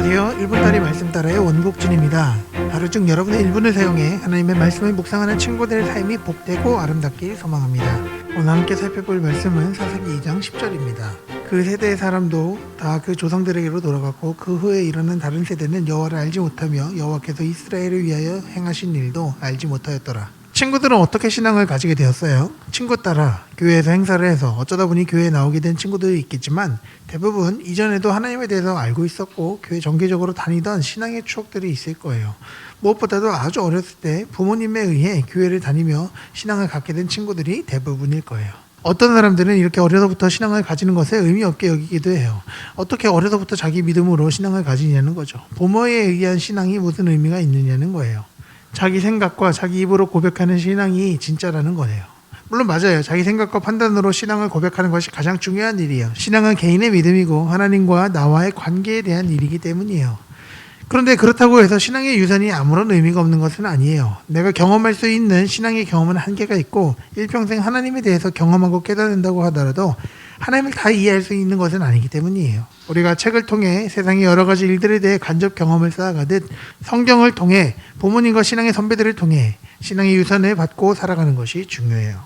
안녕하세요. 1분 딸이 말씀 따라의 원복준입니다. 하루 중 여러분의 1분을 사용해 하나님의 말씀을 묵상하는 친구들의 삶이 복되고 아름답길 소망합니다. 오늘 함께 살펴볼 말씀은 사사기 2장 10절입니다. 그 세대의 사람도 다 그 조상들에게로 돌아갔고 그 후에 일어난 다른 세대는 여호와를 알지 못하며 여호와께서 이스라엘을 위하여 행하신 일도 알지 못하였더라. 친구들은 어떻게 신앙을 가지게 되었어요? 친구 따라 교회에서 행사를 해서 어쩌다 보니 교회에 나오게 된 친구들이 있겠지만 대부분 이전에도 하나님에 대해서 알고 있었고 교회 정기적으로 다니던 신앙의 추억들이 있을 거예요. 무엇보다도 아주 어렸을 때 부모님에 의해 교회를 다니며 신앙을 갖게 된 친구들이 대부분일 거예요. 어떤 사람들은 이렇게 어려서부터 신앙을 가지는 것에 의미 없게 여기기도 해요. 어떻게 어려서부터 자기 믿음으로 신앙을 가지냐는 거죠. 부모에 의한 신앙이 무슨 의미가 있느냐는 거예요. 자기 생각과 자기 입으로 고백하는 신앙이 진짜라는 거네요. 물론 맞아요. 자기 생각과 판단으로 신앙을 고백하는 것이 가장 중요한 일이에요. 신앙은 개인의 믿음이고 하나님과 나와의 관계에 대한 일이기 때문이에요. 그런데 그렇다고 해서 신앙의 유산이 아무런 의미가 없는 것은 아니에요. 내가 경험할 수 있는 신앙의 경험은 한계가 있고 일평생 하나님에 대해서 경험하고 깨닫는다고 하더라도 하나님을 다 이해할 수 있는 것은 아니기 때문이에요. 우리가 책을 통해 세상의 여러 가지 일들에 대해 간접 경험을 쌓아가듯 성경을 통해 부모님과 신앙의 선배들을 통해 신앙의 유산을 받고 살아가는 것이 중요해요.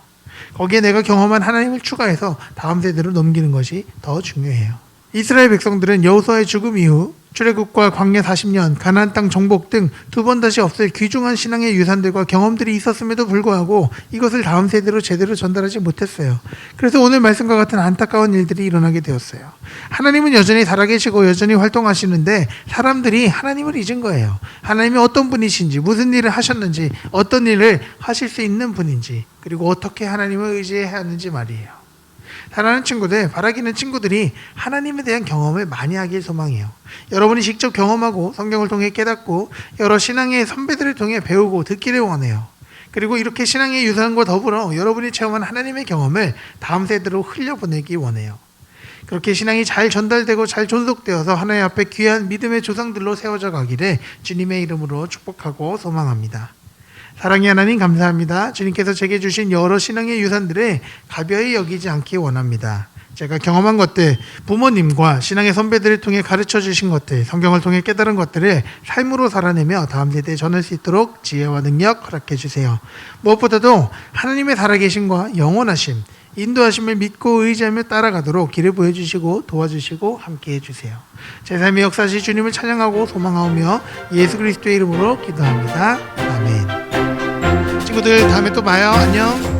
거기에 내가 경험한 하나님을 추가해서 다음 세대로 넘기는 것이 더 중요해요. 이스라엘 백성들은 여호수아의 죽음 이후 출애굽과 광야 40년, 가나안 땅 정복 등 두 번 다시 없을 귀중한 신앙의 유산들과 경험들이 있었음에도 불구하고 이것을 다음 세대로 제대로 전달하지 못했어요. 그래서 오늘 말씀과 같은 안타까운 일들이 일어나게 되었어요. 하나님은 여전히 살아계시고 여전히 활동하시는데 사람들이 하나님을 잊은 거예요. 하나님이 어떤 분이신지, 무슨 일을 하셨는지, 어떤 일을 하실 수 있는 분인지, 그리고 어떻게 하나님을 의지해야 하는지 말이에요. 사랑하는 친구들, 바라기는 친구들이 하나님에 대한 경험을 많이 하길 소망해요. 여러분이 직접 경험하고 성경을 통해 깨닫고 여러 신앙의 선배들을 통해 배우고 듣기를 원해요. 그리고 이렇게 신앙의 유산과 더불어 여러분이 체험한 하나님의 경험을 다음 세대로 흘려보내기 원해요. 그렇게 신앙이 잘 전달되고 잘 존속되어서 하나님 앞에 귀한 믿음의 조상들로 세워져 가기를 주님의 이름으로 축복하고 소망합니다. 사랑의 하나님 감사합니다. 주님께서 제게 주신 여러 신앙의 유산들을 가벼이 여기지 않기 원합니다. 제가 경험한 것들, 부모님과 신앙의 선배들을 통해 가르쳐 주신 것들, 성경을 통해 깨달은 것들을 삶으로 살아내며 다음 세대에 전할 수 있도록 지혜와 능력 허락해 주세요. 무엇보다도 하나님의 살아계심과 영원하심, 인도하심을 믿고 의지하며 따라가도록 길을 보여주시고 도와주시고 함께해 주세요. 제 삶의 역사시 주님을 찬양하고 소망하며 예수 그리스도의 이름으로 기도합니다. 아멘. 친구들 다음에 또 봐요. 안녕.